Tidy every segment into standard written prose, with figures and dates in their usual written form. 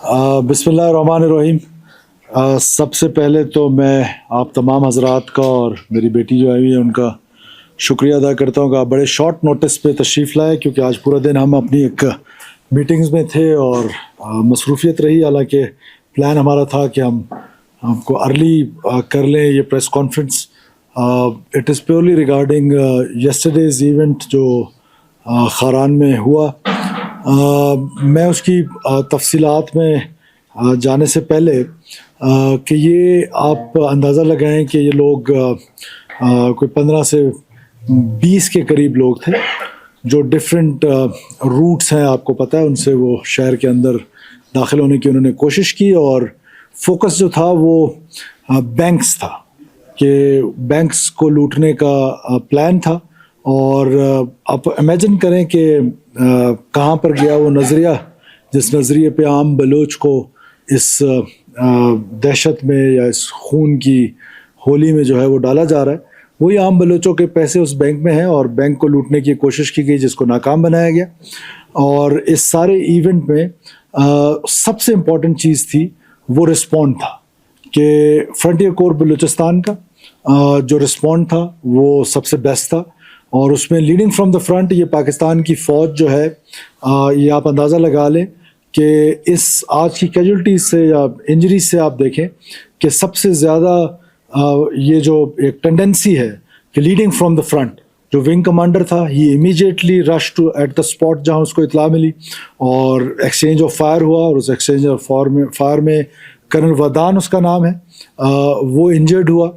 बिस्मिल्लाहिर्रहमानिर्रहीम। सबसे पहले तो मैं आप तमाम हजरात का और मेरी बेटी जो आई हुई है उनका शुक्रिया अदा करता हूँ कि आप बड़े शॉर्ट नोटिस पे तशरीफ़ लाए, क्योंकि आज पूरा दिन हम अपनी एक मीटिंग्स में थे और मसरूफियत रही। हालांकि प्लान हमारा था कि हमको अर्ली कर लें ये press conference. It is purely regarding yesterday's event जो खारान में हुआ। मैं उसकी तफसीलात में जाने से पहले कि ये आप अंदाज़ा लगाएं कि ये लोग कोई 15 से 20 के करीब लोग थे जो डिफरेंट रूट्स हैं, आपको पता है, उनसे वो शहर के अंदर दाखिल होने की उन्होंने कोशिश की। और फोकस जो था वो बैंक्स था, कि बैंक्स को लूटने का प्लान था। और आप इमेजिन करें कि कहाँ पर गया वो नज़रिया, जिस नज़रिए पे आम बलोच को इस दहशत में या इस खून की होली में जो है वो डाला जा रहा है। वही आम बलोचों के पैसे उस बैंक में हैं और बैंक को लूटने की कोशिश की गई, जिसको नाकाम बनाया गया। और इस सारे इवेंट में सबसे इम्पॉर्टेंट चीज़ थी वो रिस्पॉन्ड था, कि फ्रंटियर कोर बलूचिस्तान का जो रिस्पॉन्ड था वो सबसे बेस्ट था। और उसमें लीडिंग फ्रॉम द फ्रंट ये पाकिस्तान की फ़ौज जो है, ये आप अंदाज़ा लगा लें कि इस आज की कैजुअल्टीज से या इंजरीज से आप देखें कि सबसे ज़्यादा ये जो एक टेंडेंसी है कि लीडिंग फ्रॉम द फ्रंट, जो विंग कमांडर था, he immediately rush to at the spot जहाँ उसको इतला मिली और एक्सचेंज ऑफ फायर हुआ। और उस एक्सचेंज ऑफ फायर में कर्नल वदान उसका नाम है, वो इंजर्ड हुआ।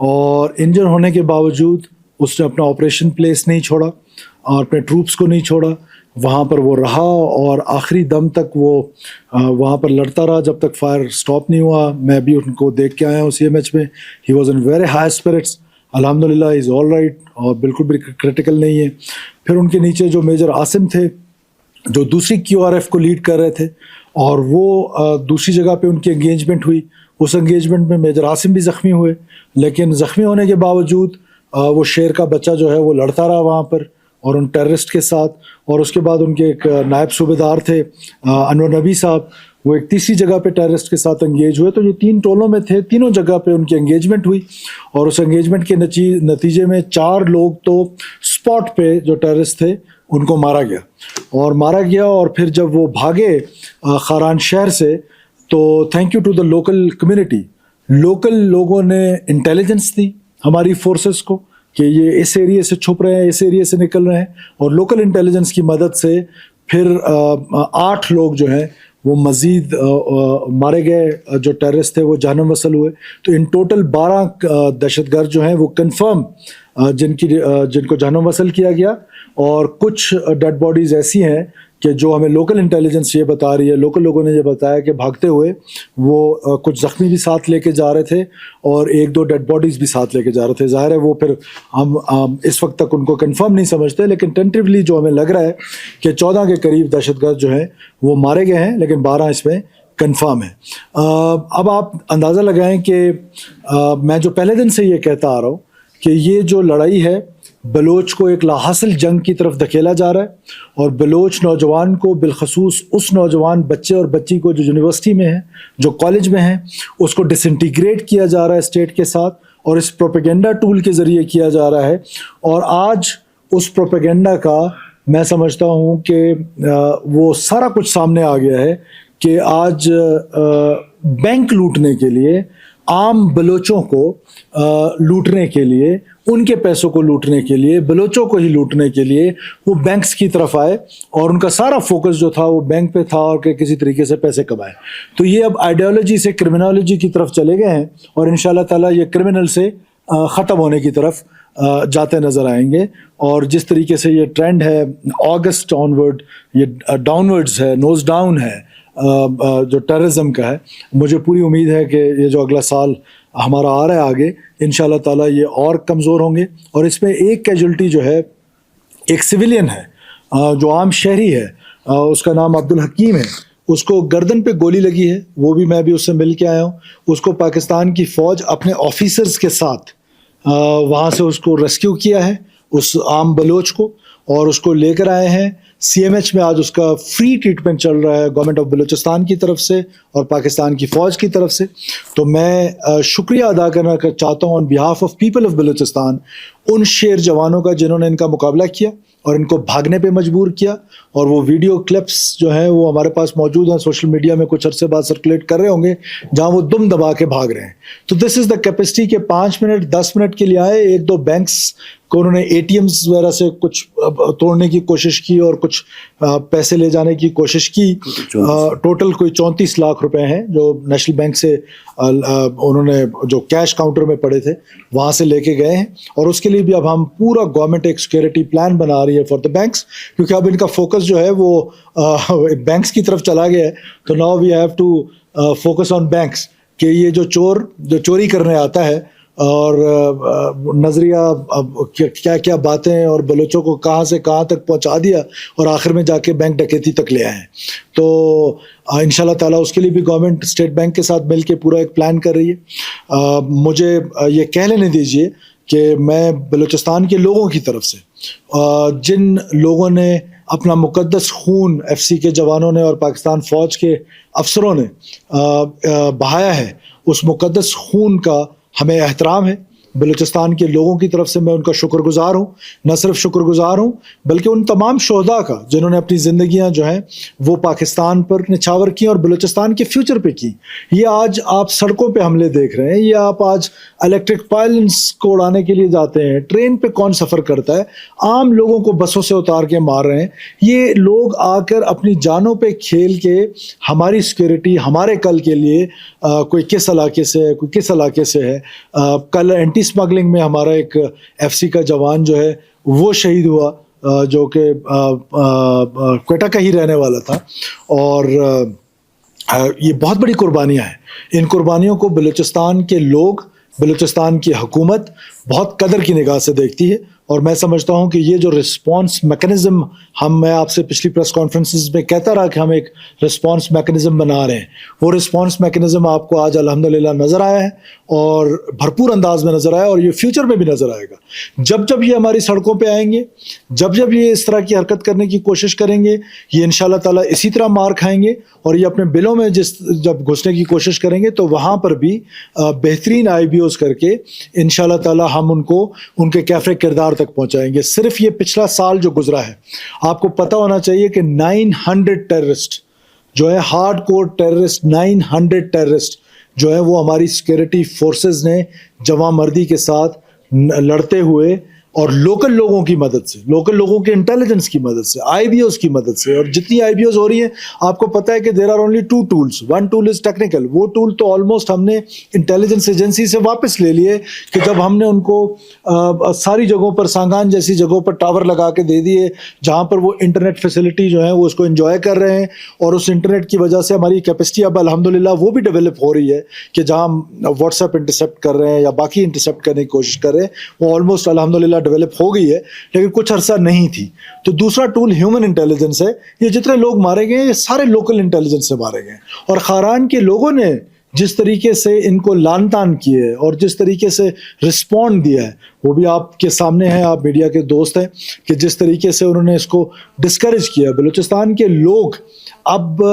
और इंजर होने के बावजूद उसने अपना ऑपरेशन प्लेस नहीं छोड़ा और अपने ट्रूप्स को नहीं छोड़ा, वहाँ पर वो रहा और आखिरी दम तक वो वहाँ पर लड़ता रहा जब तक फायर स्टॉप नहीं हुआ। मैं भी उनको देख के आया हूँ CMH में। He was in very high spirits, अल्हम्दुलिल्लाह इज़ ऑल राइट, और बिल्कुल भी क्रिटिकल नहीं है। फिर उनके नीचे जो मेजर आसिम थे, जो दूसरी QRF को लीड कर रहे थे, और वो दूसरी जगह पे उनकी एंगेजमेंट हुई। उस एंगेजमेंट में मेजर आसिम भी ज़ख्मी हुए, लेकिन ज़ख्मी होने के बावजूद वो शेर का बच्चा जो है वो लड़ता रहा वहाँ पर और उन टेररिस्ट के साथ। और उसके बाद उनके एक नायब सूबेदार थे अनवर नबी साहब, वो एक तीसरी जगह पे टेररिस्ट के साथ एंगेज हुए। तो ये 3 टोलों में थे, तीनों जगह पे उनकी एंगेजमेंट हुई। और उस एंगेजमेंट के नतीजे में 4 लोग तो स्पॉट पे जो टेररिस्ट थे उनको मारा गया। और फिर जब वो भागे खारान शहर से, तो thank you to the local community, local लोगों ने इंटेलिजेंस दी हमारी फोर्सेस को कि ये इस एरिया से छुप रहे हैं, इस एरिया से निकल रहे हैं। और लोकल इंटेलिजेंस की मदद से फिर 8 लोग जो हैं वो मज़ीद मारे गए, जो टेररिस्ट थे वो जहन्नम वसल हुए। तो इन टोटल 12 दहशतगर्द जो हैं वो कंफर्म जिनको जहन्नम वसल किया गया। और कुछ डेड बॉडीज़ ऐसी हैं कि जो हमें लोकल इंटेलिजेंस ये बता रही है, लोकल लोगों ने ये बताया कि भागते हुए वो कुछ ज़ख्मी भी साथ लेके जा रहे थे और 1-2 डेड बॉडीज़ भी साथ लेके जा रहे थे। ज़ाहिर है वो फिर हम इस वक्त तक उनको कंफर्म नहीं समझते, लेकिन टेंटिवली जो हमें लग रहा है कि 14 के करीब दहशतगर्द जो हैं वो मारे गए हैं, लेकिन 12 इसमें कंफर्म है। अब आप अंदाज़ा लगाएं कि मैं जो पहले दिन से ये कहता आ रहा हूँ कि ये जो लड़ाई है बलोच को एक लाहासिल जंग की तरफ धकेला जा रहा है। और बलोच नौजवान को, बिलखसूस उस नौजवान बच्चे और बच्ची को जो यूनिवर्सिटी में है, जो कॉलेज में है, उसको डिसइंटीग्रेट किया जा रहा है स्टेट के साथ, और इस प्रोपेगेंडा टूल के ज़रिए किया जा रहा है। और आज उस प्रोपेगेंडा का मैं समझता हूँ कि वो सारा कुछ सामने आ गया है कि आज बैंक लूटने के लिए, आम बलोचों को लूटने के लिए, उनके पैसों को लूटने के लिए, बलोचों को ही लूटने के लिए वो बैंक्स की तरफ आए और उनका सारा फोकस जो था वो बैंक पे था और कि किसी तरीके से पैसे कमाए। तो ये अब आइडियोलॉजी से क्रिमिनोलॉजी की तरफ चले गए हैं और इंशाल्लाह ताला ये क्रिमिनल से ख़त्म होने की तरफ जाते नज़र आएंगे। और जिस तरीके से ये ट्रेंड है अगस्त ऑनवर्ड, ये डाउनवर्ड्स है, नोज डाउन है जो टेररिज्म का है, मुझे पूरी उम्मीद है कि ये जो अगला साल हमारा आ रहा है आगे, इंशाल्लाह ताला ये और कमज़ोर होंगे। और इसमें एक कैजुअल्टी जो है, एक सिविलियन है जो आम शहरी है, उसका नाम अब्दुल हकीम है, उसको गर्दन पे गोली लगी है। वो भी मैं भी उससे मिल के आया हूँ। उसको पाकिस्तान की फ़ौज अपने ऑफिसर्स के साथ वहाँ से उसको रेस्क्यू किया है, उस आम बलोच को, और उसको लेकर आए हैं CMH में आज उसका फ्री ट्रीटमेंट चल रहा है गवर्नमेंट ऑफ बलूचिस्तान की तरफ से और पाकिस्तान की फ़ौज की तरफ से। तो मैं शुक्रिया अदा करना चाहता हूँ on behalf of people of Balochistan उन शेर जवानों का जिन्होंने इनका मुकाबला किया और इनको भागने पे मजबूर किया। और वो वीडियो क्लिप्स जो हैं वो हमारे पास मौजूद हैं, सोशल मीडिया में कुछ अरसे बाद सर्कुलेट कर रहे होंगे, जहां वो दुम दबा के भाग रहे हैं। तो दिस इज़ द कैपेसिटी के 5 मिनट 10 मिनट के लिए आए, 1-2 बैंक्स को उन्होंने ATMs वगैरह से कुछ तोड़ने की कोशिश की और कुछ पैसे ले जाने की कोशिश की। टोटल कोई 34 लाख रुपए हैं जो नेशनल बैंक से उन्होंने जो कैश काउंटर में पड़े थे वहाँ से लेके गए हैं। और उसके लिए भी अब हम पूरा गवर्नमेंट एक सिक्योरिटी प्लान बना रही है फॉर द बैंक्स, क्योंकि अब इनका फोकस जो है वो बैंक्स की तरफ चला गया है। तो now we have to focus on banks कि ये जो चोरी करने आता है और नज़रिया क्या क्या बातें और बलोचों को कहाँ से कहाँ तक पहुँचा दिया और आखिर में जाके बैंक डकैती तक ले आए हैं। तो इंशाल्लाह ताला उसके लिए भी गवर्नमेंट स्टेट बैंक के साथ मिल के पूरा एक प्लान कर रही है। मुझे ये कह लेने दीजिए कि मैं बलूचिस्तान के लोगों की तरफ से जिन लोगों ने अपना मुकद्दस खून FC के जवानों ने और पाकिस्तान फ़ौज के अफसरों ने बहाया है, उस मुकद्दस खून का हमें एहतराम है। बलूचिस्तान के लोगों की तरफ से मैं उनका शुक्रगुजार हूँ। न सिर्फ शुक्रगुजार हूँ बल्कि उन तमाम शोहदा का जिन्होंने अपनी ज़िंदगियाँ जो हैं वो पाकिस्तान पर निछावर की और बलूचिस्तान के फ्यूचर पे की। ये आज आप सड़कों पे हमले देख रहे हैं, ये आप आज इलेक्ट्रिक पायलट्स को उड़ाने के लिए जाते हैं, ट्रेन पे कौन सफ़र करता है, आम लोगों को बसों से उतार के मार रहे हैं। ये लोग आकर अपनी जानों पे खेल के हमारी सिक्योरिटी, हमारे कल के लिए कोई किस इलाके से है, कोई किस इलाके से है। कल एंटी स्मगलिंग में हमारा एक FC का जवान जो है वो शहीद हुआ, जो कि क्वेटा का ही रहने वाला था। और ये बहुत बड़ी कुर्बानियां हैं। इन कुर्बानियों को बलूचिस्तान के लोग, बलूचिस्तान की हुकूमत बहुत कदर की निगाह से देखती है। और मैं समझता हूं कि ये जो रिस्पांस मैकेनिज़्म मैं आपसे पिछली प्रेस कॉन्फ्रेंसेस में कहता रहा कि हम एक रिस्पांस मैकेनिज़्म बना रहे हैं, वो रिस्पांस मैकेनिज़्म आपको आज अल्हम्दुलिल्लाह नज़र आया है और भरपूर अंदाज में नज़र आया और ये फ्यूचर में भी नज़र आएगा। जब जब ये हमारी सड़कों पे आएंगे, जब जब ये इस तरह की हरकत करने की कोशिश करेंगे, ये इंशाल्लाह ताला इसी तरह मार खाएंगे। और ये अपने बिलों में जब घुसने की कोशिश करेंगे तो वहाँ पर भी बेहतरीन IBOs करके इंशाल्लाह ताला हम उनको उनके कैफ़े किरदार तक पहुंचाएंगे। सिर्फ ये पिछला साल जो गुजरा है, आपको पता होना चाहिए कि 900 टेररिस्ट जो है, हार्ड कोर टेररिस्ट, 900 टेररिस्ट जो है वो हमारी सिक्योरिटी फोर्सेस ने जवांमर्दी के साथ लड़ते हुए और लोकल लोगों की मदद से, लोकल लोगों के इंटेलिजेंस की मदद से, IBOs की मदद से, और जितनी IBOs हो रही हैं आपको पता है कि there are only 2 tools. 1 tool is technical, वो टूल तो ऑलमोस्ट हमने इंटेलिजेंस एजेंसी से वापस ले लिए कि जब हमने उनको सारी जगहों पर, सांगान जैसी जगहों पर टावर लगा के दे दिए जहाँ पर वो इंटरनेट फैसिलिटी जो है वो उसको एंजॉय कर रहे हैं। और उस इंटरनेट की वजह से हमारी कैपेसिटी अब अल्हम्दुलिल्लाह वो भी डेवलप हो रही है कि जहाँ हम व्हाट्सएप इंटरसेप्ट कर रहे हैं या बाकी इंटरसेप्ट करने की कोशिश कर रहे हैं, वो ऑलमोस्ट अल्हम्दुलिल्लाह डेवलप हो गई है, लेकिन कुछ अरसा नहीं थी। तो दूसरा टूल ह्यूमन इंटेलिजेंस है। ये जितने लोग मारे गए ये सारे लोकल इंटेलिजेंस से मारे गए। और खारान के लोगों ने जिस तरीके से इनको लान तान किए और जिस तरीके से रिस्पॉन्ड दिया है वो भी आपके सामने है, आप मीडिया के दोस्त हैं, कि जिस तरीके से उन्होंने इसको डिस्करेज किया। बलूचिस्तान के लोग अब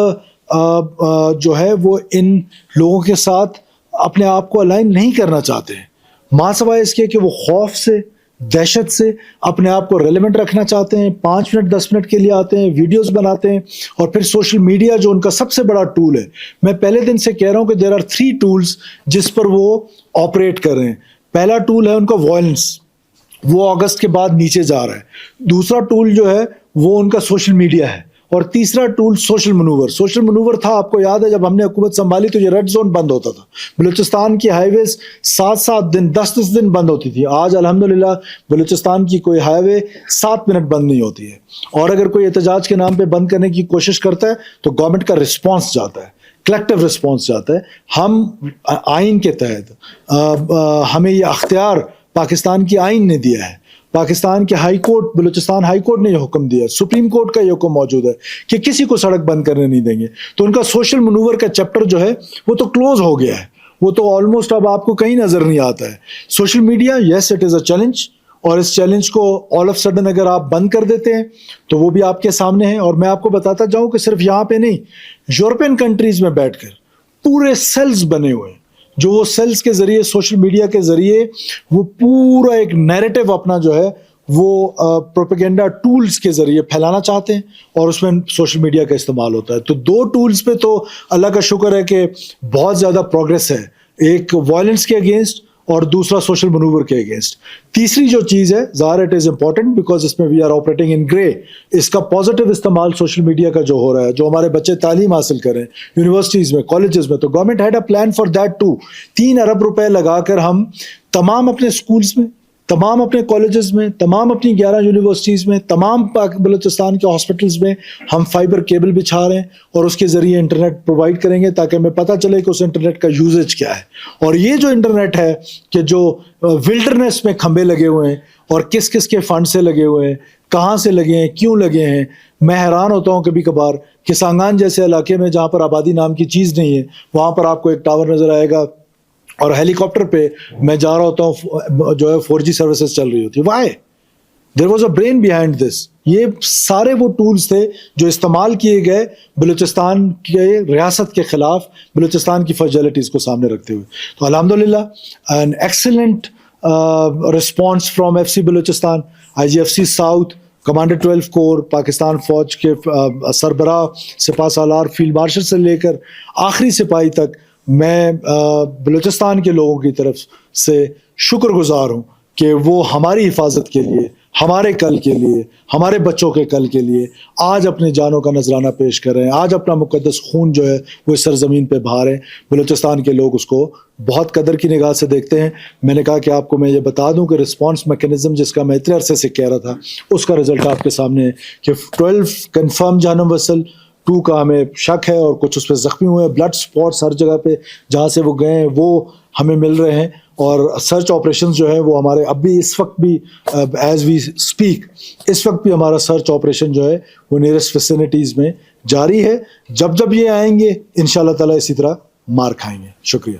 जो है वो इन लोगों के साथ अपने आप को अलाइन नहीं करना चाहते हैं, मासवाए इसके कि वो खौफ से, दहशत से अपने आप को रेलेवेंट रखना चाहते हैं। 5 मिनट 10 मिनट के लिए आते हैं, वीडियोस बनाते हैं और फिर सोशल मीडिया जो उनका सबसे बड़ा टूल है। मैं पहले दिन से कह रहा हूं कि देयर आर 3 टूल्स जिस पर वो ऑपरेट कर रहे हैं। पहला टूल है उनका वॉयलेंस, वो अगस्त के बाद नीचे जा रहा है। दूसरा टूल जो है वो उनका सोशल मीडिया है। और तीसरा tool social manoeuvre. Social manoeuvre था, आपको याद है जब हमने हुकूमत संभाली तो ये रेड जोन बंद होता था, बलूचिस्तान की हाईवेज 7-7 दिन 10-10 दिन बंद होती थी। आज अल्हम्दुलिल्लाह बलूचिस्तान की कोई हाईवे 7 मिनट बंद नहीं होती है। और अगर कोई एहतजाज के नाम पे बंद करने की कोशिश करता है तो गवर्नमेंट का रिस्पॉन्स जाता है, कलेक्टिव रिस्पॉन्स जाता है। हम आइन के तहत हमें ये अख्तियार पाकिस्तान की आइन ने दिया है, पाकिस्तान के high court, Balochistan high court ने यह हुक्म दिया, सुप्रीम कोर्ट का यह हुक्म मौजूद है कि किसी को सड़क बंद करने नहीं देंगे। तो उनका सोशल मनूवर का चैप्टर जो है वो तो क्लोज हो गया है, वो तो ऑलमोस्ट अब आपको कहीं नजर नहीं आता है। Social media, yes it is a challenge, اور اس چیلنج کو آل آف سڈن اگر آپ بند کر دیتے ہیں تو وہ بھی آپ کے سامنے ہے. اور میں آپ کو بتاتا جاؤں کہ صرف یہاں پہ نہیں, یورپین کنٹریز میں بیٹھ کر پورے سیلز بنے ہوئے ہیں, جو وہ سیلز کے ذریعے, سوشل میڈیا کے ذریعے وہ پورا ایک نیریٹو اپنا جو ہے وہ پروپیگنڈا ٹولز کے ذریعے پھیلانا چاہتے ہیں, اور اس میں سوشل میڈیا کا استعمال ہوتا ہے. تو دو ٹولز پہ تو اللہ کا شکر ہے کہ بہت زیادہ پروگریس ہے, ایک وائلنس کے اگینسٹ اور دوسرا سوشل منوور کے اگینسٹ. تیسری جو چیز ہے, ظاہر اٹ از امپورٹنٹ بیکاز اس میں وی آر آپریٹنگ ان گرے, اس کا پازیٹیو استعمال سوشل میڈیا کا جو ہو رہا ہے, جو ہمارے بچے تعلیم حاصل کریں یونیورسٹیز میں, کالجز میں, تو government had a plan for that too. 3 ارب روپے لگا کر ہم تمام اپنے اسکولز میں, تمام اپنے کالجز میں, تمام اپنی 11 یونیورسٹیز میں, تمام بلوچستان کے ہاسپٹلز میں ہم فائبر کیبل بچھا رہے ہیں, اور اس کے ذریعے انٹرنیٹ پرووائڈ کریں گے تاکہ ہمیں پتہ چلے کہ اس انٹرنیٹ کا یوزیج کیا ہے. اور یہ جو انٹرنیٹ ہے کہ جو ولڈرنیس میں کھمبے لگے ہوئے ہیں اور کس کس کے فنڈ سے لگے ہوئے ہیں, کہاں سے لگے ہیں, کیوں لگے ہیں, میں حیران ہوتا ہوں کبھی کبھار کہ سانگان جیسے علاقے میں جہاں پر آبادی نام کی چیز نہیں ہے, وہاں پر آپ کو ایک ٹاور نظر آئے گا اور ہیلی کاپٹر پہ میں جا رہا ہوتا ہوں جو ہے 4G سروسز چل رہی ہوتی ہے. Why? There was a brain behind this. یہ سارے وہ ٹولز تھے جو استعمال کیے گئے بلوچستان کے ریاست کے خلاف, بلوچستان کی فرجیلٹیز کو سامنے رکھتے ہوئے. تو الحمدللہ an excellent response from FC Balochistan, IGFC south, commander 12 کور, پاکستان فوج کے سربراہ سپاہ سالار فیلڈ مارشل سے لے کر آخری سپاہی تک. میں بلوچستان کے لوگوں کی طرف سے شکر گزار ہوں کہ وہ ہماری حفاظت کے لیے, ہمارے کل کے لیے, ہمارے بچوں کے کل کے لیے آج اپنی جانوں کا نذرانہ پیش کر رہے ہیں, آج اپنا مقدس خون جو ہے وہ اس سرزمین پہ بہا رہے ہیں. بلوچستان کے لوگ اس کو بہت قدر کی نگاہ سے دیکھتے ہیں. میں نے کہا کہ آپ کو میں یہ بتا دوں کہ رسپانس میکینزم جس کا میں اتنے عرصے سے کہہ رہا تھا, اس کا رزلٹ آپ کے سامنے ہے کہ 12 کنفرم جہنم وصل, 2 کا ہمیں شک ہے اور کچھ اس پہ زخمی ہوئے ہیں. بلڈ سپاٹس ہر جگہ پہ جہاں سے وہ گئے ہیں وہ ہمیں مل رہے ہیں, اور سرچ آپریشنز جو ہیں وہ ہمارے اب بھی اس وقت بھی ایز وی اسپیک اس وقت بھی ہمارا سرچ آپریشن جو ہے وہ نیئرسٹ ویسینٹیز میں جاری ہے. جب جب یہ آئیں گے انشاءاللہ تعالیٰ اسی طرح مار کھائیں گے. شکریہ.